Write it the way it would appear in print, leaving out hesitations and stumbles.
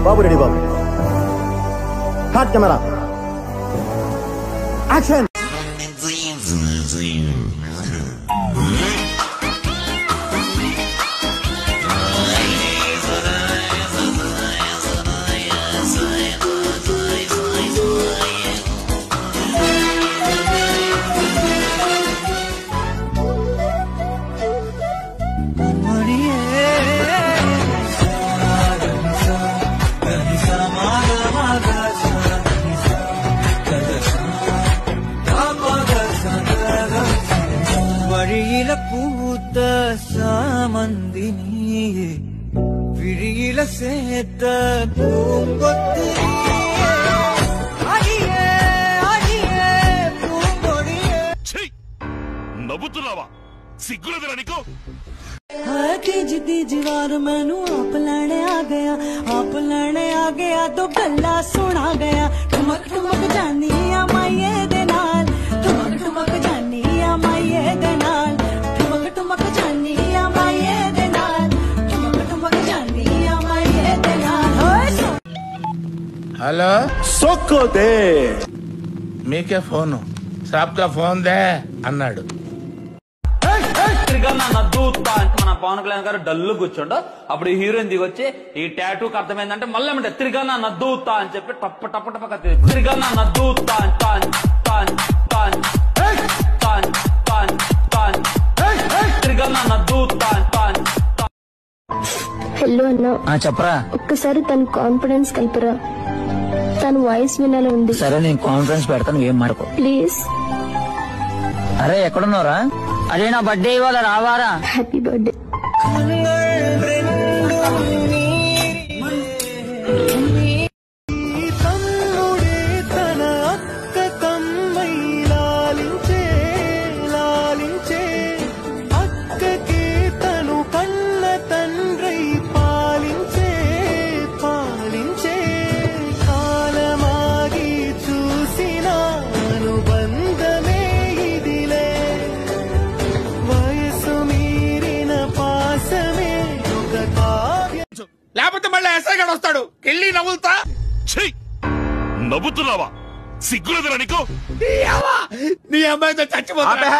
బాబు ready బాబు. హాట్ camera action. పూత సామందిని విరిగిల సేత పూంగొత్తి నవ్వుతున్నావా? సిగ్గులేదురా నీకు? दीवार मैनू आप लैने आ गया तो गल्ला सुना गया। ठुमक ठुमक जानी आ माइये दे नाल, ठुमक ठुमक जानी आ माइये दे नाल, ठुमक ठुमक जानी आ माइये दे नाल, ठुमक ठुमक जानी आ माइये दे नाल। हेलो సొక్కు దే. మీకే ఫోను, సాబ్కా ఫోన్ దే అన్నాడు. మన పవన్ కళ్యాణ్ గారు డల్లు కూర్చోండు. అప్పుడు ఈ హీరోయిన్ దిగొచ్చి ఈ టాటూకి అర్థమైందంటే మళ్ళీ ఏమంటే తిరిగానా నద్దూతా అని చెప్పి టప్ప టప్ప టప్ప తిరిగానా నద్దూతా తిరిగానా నద్దూతా. హలో అన్న, చెప్పరా. ఒక్కసారి తన కాన్ఫిడెన్స్ కలిపరా, తన వాయిస్ వినాలి ఉంది. సరే నేను కాన్ఫిడెన్స్ పెడతాను, ఏం మాడకు ప్లీజ్. అరే ఎక్కడున్నారా? అరే నా బర్త్డే ఇవాళ రావారా? Happy birthday. లేకపోతే మళ్ళీ ఎస్ఐ గడు వస్తాడు, కెళ్ళి నవ్వులుతా. నవ్వుతున్నావా? సిగ్గులేదురా నీకు? నీ అమ్మాయితో చచ్చిపోతా.